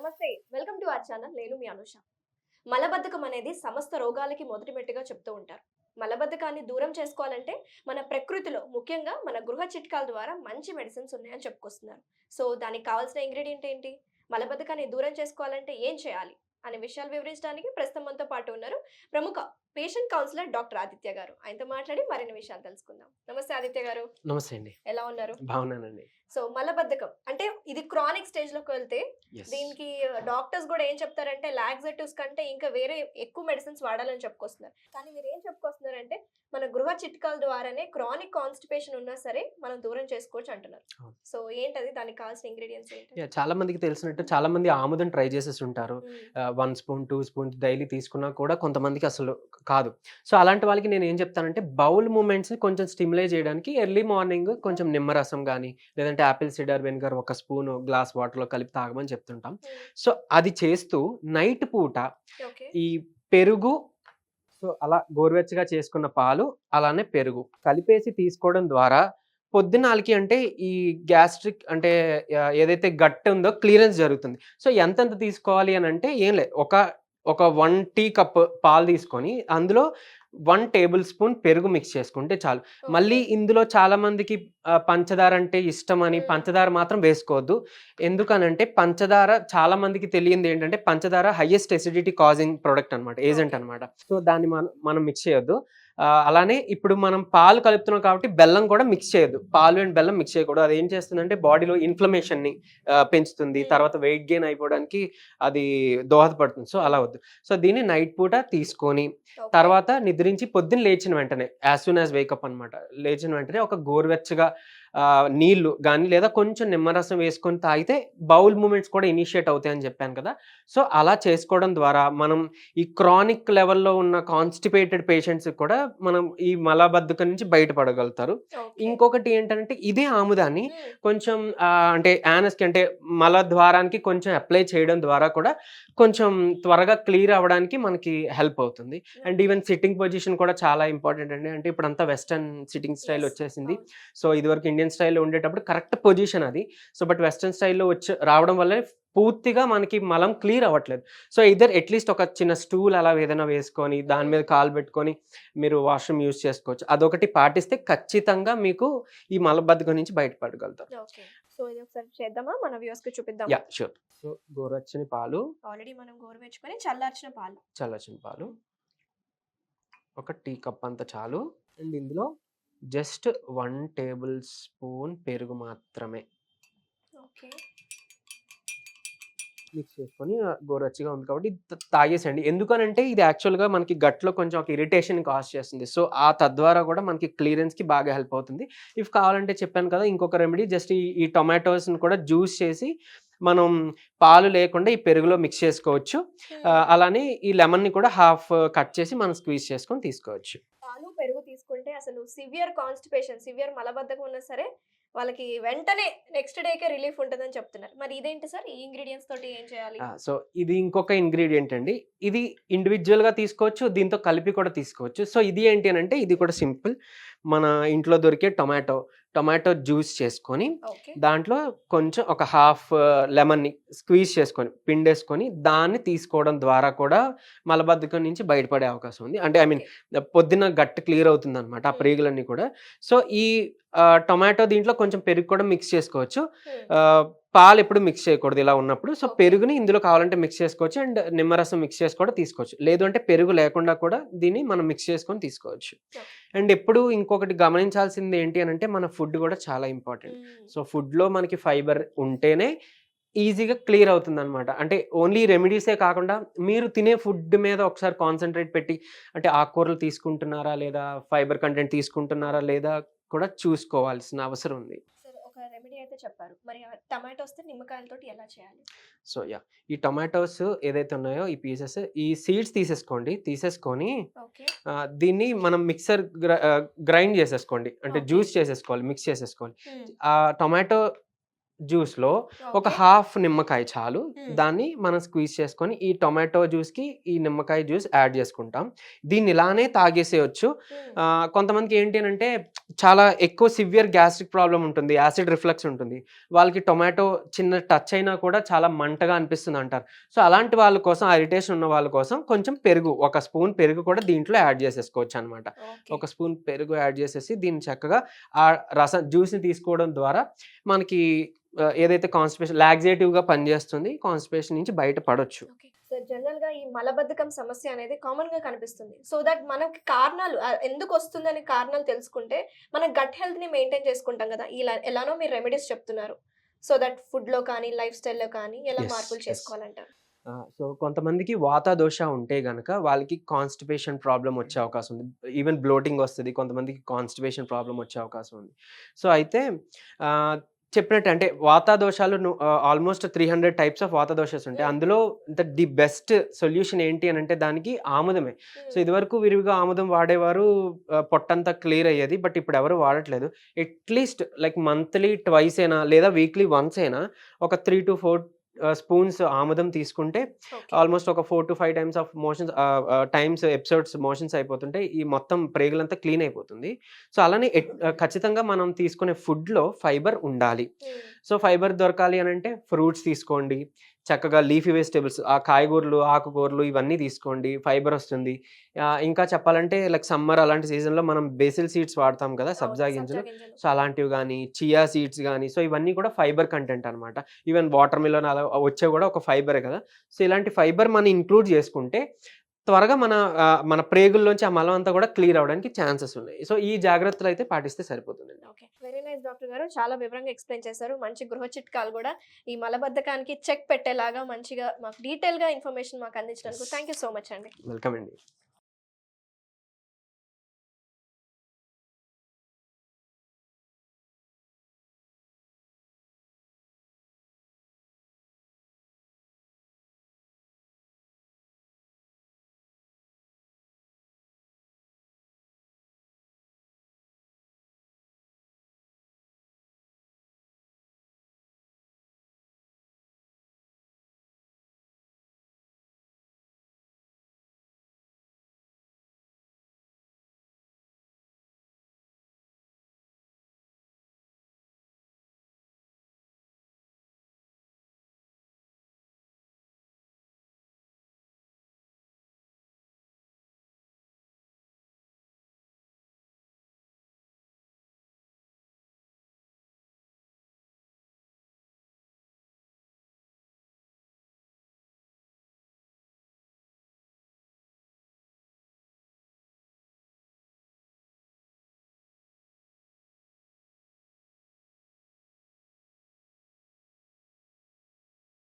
నమస్తే. Welcome to our channel. నేను మీ అనుష. మలబద్ధకం అనేది సమస్త రోగాలకి మొదటి మెట్టుగా చెప్తూ ఉంటారు. మలబద్ధకాన్ని దూరం చేసుకోవాలంటే మన ప్రకృతిలో ముఖ్యంగా మన గృహ చిట్కాల ద్వారా మంచి మెడిసిన్స్ ఉన్నాయని చెప్పుకొస్తున్నారు. సో, దానికి కావాల్సిన ఇంగ్రీడియెంట్ ఏంటి? మలబద్ధకాన్ని దూరం చేసుకోవాలంటే ఏం చేయాలి? అనే విషయాలు వివరించడానికి ప్రస్తుతం మనతో పాటు ఉన్నారు ప్రముఖ పేషెంట్ కౌన్సిలర్ డాక్టర్ ఆదిత్య గారు. ఆయనతో మాట్లాడి మరిన్ని విషయాలు తెలుసుకుందాం. నమస్తే ఆదిత్య గారు. నమస్తే అండి. ఎలా ఉన్నారు? బాగున్నానండి. సో, మలబద్ధకం అంటే ఇది క్రానిక్ స్టేజ్‌లోకి వెళ్తే యెస్. దీనికి డాక్టర్స్ గూడా ఏం చెప్తారంటే లాక్సేటివ్స్ కంటే ఇంకా వేరే ఎక్కువ మెడిసిన్స్ వాడాలని చెప్పుకొస్తున్నారు. కానీ మీరేం చెప్పుకొస్తున్నారంటే మన గృహ చిట్కాల ద్వారానే క్రానిక్ కాన్‌స్టిపేషన్ ఉన్నా సరే మనం దూరం చేసుకోవచ్చు అంటున్నారు. అవును. సో, ఏంటది? దానికి కావాల్సిన ఇంగ్రీడియెంట్స్ ఏంటి? చాలా మందికి తెలిసినట్టు చాలా మంది ఆముదం ట్రై చేసేసుంటారు. హ్మ్. 1 స్పూన్, 2 స్పూన్స్ డైలీ తీసుకున్నా కూడా కొంతమందికి అసలు కాదు. సో, అలాంటి వాళ్ళకి నేనేం చెప్తానంటే బౌల్ మూవ్‌మెంట్స్‌ని కొంచెం స్టిమ్యులేట్ చేయడానికి ఎర్లీ మార్నింగ్ కొంచెం నిమ్మరసం గాని, లేదంటే యాపిల్ సిడర్ వెనిగర్ ఒక స్పూను గ్లాస్ వాటర్‌లో కలిపి తాగమని చెప్తుంటాం. హ్మ్. సో, అది చేస్తూ నైట్ పూట ఓకే. ఈ పెరుగు సో, అలా గోరువెచ్చగా చేసుకున్న పాలు, అలానే పెరుగు కలిపేసి తీసుకోవడం ద్వారా పొద్దునాలికి అంటే ఈ గ్యాస్ట్రిక్ అంటే ఏదైతే గట్ ఉందో క్లియరెన్స్ జరుగుతుంది. సో, ఎంతెంత తీసుకోవాలి అనంటే ఏం లేదు. ఒక 1 టీ కప్ పాలు తీసుకొని అందులో 1 టేబుల్ స్పూన్ పెరుగు మిక్స్ చేసుకుంటే చాలు. మళ్ళీ ఓకే. ఇందులో చాలా మందికి పంచదార అంటే ఇష్టమని హ్మ్. పంచదార మాత్రం వేసుకోవద్దు. ఎందుకనంటే పంచదార చాలా మందికి తెలియనిదేంటంటే పంచదార హైయెస్ట్ అసిడిటీ కాజింగ్ ప్రొడక్ట్ అనమాట. Agent okay. అనమాట. సో, దాన్ని మనం మిక్స్ చేయొద్దు. అలానే ఇప్పుడు మనం పాలు కలుపుతున్నాం కాబట్టి బెల్లం కూడా మిక్స్ చేయొద్దు. పాలు అండ్ బెల్లం మిక్స్ చేయకూడదు. అదేం చేస్తుందంటే బాడీలో ఇన్‌ఫ్లమేషన్‌ని పెంచుతుంది. హ్మ్. తర్వాత వెయిట్ గెయిన్ అయిపోవడానికి అది దోహదపడుతుంది. సో, హ్మ్. అలా వద్దు. సో, దీన్ని నైట్ పూట తీసుకొని ఓకే. తర్వాత నిద్రించి పొద్దున్న లేచిన వెంటనే యాస్ సూన్ యాస్ వేకప్ అనమాట. లేచిన వెంటనే ఒక గోరువెచ్చగా నీళ్లు గాని లేదా కొంచెం నిమ్మరసం వేసుకొని తాగితే బౌల్ మూవ్‌మెంట్స్ కూడా ఇనిషియేట్ అవుతాయని చెప్పాను కదా! సో, అలా చేసుకోవడం ద్వారా మనం ఈ క్రానిక్ లెవెల్‌లో ఉన్న కాన్‌స్టిపేటెడ్ పేషెంట్స్‌కి కూడా మనం ఈ మలబద్ధకం నుంచి బయటపడగలుగుతారు. ఓకే. ఇంకొకటి ఏంటంటే ఇదే ఆముదాన్ని హ్మ్. కొంచెం అంటే యానస్‌కి అంటే మలద్వారానికి కొంచెం అప్లై చేయడం ద్వారా కూడా కొంచెం త్వరగా క్లియర్ అవ్వడానికి మనకి హెల్ప్ అవుతుంది. And okay. Even sitting position కూడా చాలా ఇంపార్టెంట్ అండి. అంటే ఇప్పుడంతా వెస్టర్న్ సిట్టింగ్ స్టైల్ యెస్. వచ్చేసింది. అవును. సో, ఇదివరకు ఇండియన్ స్టైల్‌లో ఉండేటప్పుడు కరెక్ట్ పొజిషన్ అది. సో, బట్ వెస్టర్న్ స్టైల్‌లో రావడం వల్లే పూర్తిగా మనకి మలం క్లియర్ అవ్వట్లేదు. సో, ఎయిదర్ అట్‌లీస్ట్ ఒక చిన్న స్టూల్ అలా ఏదైనా వేసుకొని దాని హ్మ్. మీద కాలు పెట్టుకొని మీరు వాష్‌రూమ్ యూజ్ చేసుకోవచ్చు. అదొకటి పాటిస్తే ఖచ్చితంగా మీకు ఈ మలబద్ధకం నుంచి బయటపడగలుగుతారు. ఓకే. సో, ఇది ఒకసారి చేద్దామా? మన వ్యూవర్స్‌కి చూపిద్దామా? యాహ్! షూర్. సో, గోరువెచ్చని పాలు, ఆల్రెడీ మనం గోరువెచ్చుకొని చల్లార్చిన పాలు. చల్లొచ్చిన పాలు హ్మ్. ఒక టీ కప్ అంత చాలు. అండ్ ఇందులో జస్ట్ 1 టేబుల్ స్పూన్ పెరుగు మాత్రమే ఓకే. మిక్స్ చేసుకొని గోరువెచ్చగా ఉంది కాబట్టి తాగేసేయండి. ఎందుకనంటే ఇది యాక్చువల్‌గా మనకి గట్‌లో కొంచెం ఒక ఇరిటేషన్ కాజ్ చేస్తుంది. సో, తద్వారా కూడా మనకి క్లియరెన్స్‌కి బాగా హెల్ప్ అవుతుంది. ఇఫ్ కావాలంటే చెప్పాను కదా! ఇంకొక రెమెడీ జస్ట్ ఈ టొమాటోస్‌ని కూడా జ్యూస్ చేసి మనం పాలు లేకుండా ఈ పెరుగులో మిక్స్ చేసుకోవచ్చు. హ్మ్. అలానే ఈ లెమన్‌ని కూడా హాఫ్ కట్ చేసి మనం స్క్వీజ్ చేసుకొని తీసుకోవచ్చు. పాలు, పెరుగు తీసుకుంటే అసలు సివియర్ కాన్‌స్టిపేషన్, సివియర్ మలబద్ధకం ఉన్నా సరే వాళ్ళకి వెంటనే నెక్స్ట్ డేకే రిలీఫ్ ఉంటదని చెప్తున్నారు. మరి ఇదేంటి సార్? ఈ ఇంగ్రీడియెంట్స్ తోటి ఏం చేయాలి? సో, ఇది ఇంకొక ఇంగ్రీడియెంట్ అండి. ఇది ఇండివిడ్యుయల్‌గా తీసుకోవచ్చు. దీంతో కలిపి కూడా తీసుకోవచ్చు. సో, ఇది ఏంటి అనంటే ఇది కూడా సింపుల్. మన ఇంట్లో దొరికే టొమాటో జ్యూస్ చేసుకొని, ఓకే. దాంట్లో కొంచెం ఒక హాఫ్ లెమన్‌ని స్క్వీజ్ చేసుకొని, పిండేసుకొని దాన్ని తీసుకోవడం ద్వారా కూడా మలబద్ధకం నుంచి బయటపడే అవకాశం ఉంది. అంటే ఐ మీన్ ఓకే. పొద్దున్న గట్ క్లియర్ అవుతుందనమాట. ఆ హ్మ్. ప్రేగులన్నీ కూడా. సో, ఈ టొమాటో దీంట్లో కొంచెం పెరుగు కూడా మిక్స్ చేసుకోవచ్చు. హ్మ్. ఆహ్, పాలెప్పుడు మిక్స్ చేయకూడదు ఇలా ఉన్నప్పుడు. So, okay. పెరుగుని ఇందులో కావాలంటే మిక్స్ చేసుకోవచ్చు. అండ్ నిమ్మరసం మిక్స్ చేసి కూడా తీసుకోవచ్చు. లేదు అంటే పెరుగు లేకుండా కూడా దీన్ని మనం మిక్స్ చేసుకొని తీసుకోవచ్చు. ఓకే. అండ్ ఎప్పుడు ఇంకొకటి గమనించాల్సింది ఏంటి అనంటే మన ఫుడ్ కూడా చాలా ఇంపార్టెంట్. హ్మ్. సో, ఫుడ్‌లో మనకి ఫైబర్ ఉంటేనే ఈజీగా క్లియర్ అవుతుందనమాట. అంటే ఓన్లీ రెమెడీసే కాకుండా మీరు తినే ఫుడ్ మీద ఒకసారి కాన్సంట్రేట్ పెట్టి అంటే ఆకుకూరలు తీసుకుంటున్నారా? లేదా ఫైబర్ కంటెంట్ తీసుకుంటున్నారా? లేదా కూడా చూసుకోవాల్సిన అవసరం ఉంది. సరే, ఒక రెమెడీ అయితే చెప్పారు. మరి టమాటోస్‌తో నిమ్మకాయలతోటి ఎలా చేయాలి? So, yeah! ఈ టొమాటోస్ ఏదైతే ఉన్నాయో ఈ పీసెస్ ఈ సీడ్స్ తీసేసుకోండి. తీసేసుకొని ఓకే. దీన్ని మనం గ్రైండ్ చేసేసుకోండి. అంటే ఓకే. జ్యూస్ చేసేసుకోవాలి. మిక్స్ చేసేసుకోవాలి. హ్మ్. టొమాటో జ్యూస్లో ఒక ఓకే. హాఫ్ నిమ్మకాయ చాలు. మ్మ్. దాన్ని మనం స్క్వీజ్ చేసుకొని ఈ టొమాటో జ్యూస్కి ఈ నిమ్మకాయ జ్యూస్ యాడ్ చేసుకుంటాం. దీన్ని ఇలానే తాగేసేయచ్చు. మ్మ్. కొంతమందికి ఏంటి అంటే చాలా ఎక్కువ సివియర్ గ్యాస్ట్రిక్ ప్రాబ్లం ఉంటుంది, యాసిడ్ రిఫ్లక్స్ ఉంటుంది. వాళ్ళకి టొమాటో చిన్న టచ్ అయినా కూడా చాలా మంటగా అనిపిస్తుంది అంటారు. సో అలాంటి వాళ్ళ కోసం, ఆ ఇరిటేషన్ ఉన్న వాళ్ళ కోసం కొంచెం పెరుగు, ఒక స్పూన్ పెరుగు కూడా దీంట్లో యాడ్ చేసేసుకోవచ్చు అనమాట. ఓకే. ఒక స్పూన్ పెరుగు యాడ్ చేసేసి దీన్ని చక్కగా ఆ జ్యూస్ని తీసుకోవడం ద్వారా మనకి ఏదైతే కాన్స్టిపేషన్ లాక్సేటివ్గా పనిచేస్తుంది, కాన్స్టిపేషన్ నుంచి బయటపడొచ్చు. ఓకే. సో జనరల్ గా ఈ మలబద్ధకం సమస్య అనేది కామన్ గా కనిపిస్తుంది. సో దట్ మనకి కారణాలు ఎందుకు వస్తుందని కారణాలు తెలుసుకుంటే మన గట్ హెల్త్ ని మెయింటైన్ చేసుకుంటాం కదా. ఇలా ఎలానో మీరు రెమెడీస్ చెప్తున్నారు. సో దట్ ఫుడ్ లో కానీ లైఫ్ స్టైల్లో కానీ ఎలా Yes, మార్పులు yes. చేసుకోవాలంటారు? సో కొంతమందికి వాత దోష ఉంటే గనక వాళ్ళకి కాన్స్టిపేషన్ ప్రాబ్లం వచ్చే అవకాశం ఉంది. ఈవెన్ బ్లోటింగ్ వస్తుంది, కొంతమందికి కాన్స్టిపేషన్ ప్రాబ్లం వచ్చే అవకాశం ఉంది. సో అయితే చెప్పినట్టు అంటే వాత దోషాలు ఆల్మోస్ట్ 300 టైప్స్ ఆఫ్ వాత దోషాస్ ఉంటాయి. అందులో ది బెస్ట్ సొల్యూషన్ ఏంటి అని అంటే దానికి ఆముదమే. సో ఇదివరకు విరివిగా ఆముదం వాడేవారు, పొట్టంతా క్లియర్ అయ్యేది. బట్ ఇప్పుడు ఎవరు వాడట్లేదు. అట్లీస్ట్ లైక్ మంత్లీ ట్వైస్ అయినా లేదా వీక్లీ వన్స్ అయినా ఒక 3 to 4 స్పూన్స్ ఆముదం తీసుకుంటే ఆల్మోస్ట్ ఒక 4 to 5 times of motions episodes motions అయిపోతుంటే ఈ మొత్తం ప్రేగులంతా క్లీన్ అయిపోతుంది. సో అలానే ఖచ్చితంగా మనం తీసుకునే ఫుడ్లో ఫైబర్ ఉండాలి. సో ఫైబర్ దొరకాలి అని అంటే ఫ్రూట్స్ తీసుకోండి, చక్కగా లీఫీ వెజిటేబుల్స్, ఆ కాయగూరలు, ఆకుకూరలు ఇవన్నీ తీసుకోండి, ఫైబర్ వస్తుంది. ఇంకా చెప్పాలంటే లైక్ సమ్మర్ అలాంటి సీజన్లో మనం బేసిల్ సీడ్స్ వాడతాం కదా, సబ్జా గింజలు. సో అలాంటివి కానీ, చియా సీడ్స్ కానీ, సో ఇవన్నీ కూడా ఫైబర్ కంటెంట్ అనమాట. ఈవెన్ వాటర్ మిలన్ అలా వచ్చే కూడా ఒక ఫైబరే కదా. సో ఇలాంటి ఫైబర్ మనం ఇంక్లూడ్ చేసుకుంటే త్వరగా మన ప్రేగుల్లోంచి ఆ మలం అంతా కూడా క్లియర్ అవడానికి ఛాన్సెస్ ఉన్నాయి. సో ఈ జాగ్రత్తలు అయితే పాటిస్తే సరిపోతుందండి. ఓకే. వెరీ నైస్ డాక్టర్ గారు. చాలా వివరంగా ఎక్స్ప్లెయిన్ చేశారు. మంచి గృహ చిట్కాలు కూడా ఈ మలబద్ధకానికి చెక్ పెట్టేలాగా మంచిగా మాకు డీటెయిల్గా ఇన్ఫర్మేషన్ మాకు అందించినందుకు థ్యాంక్ యూ సో మచ్ అండి. వెల్కమ్ అండి.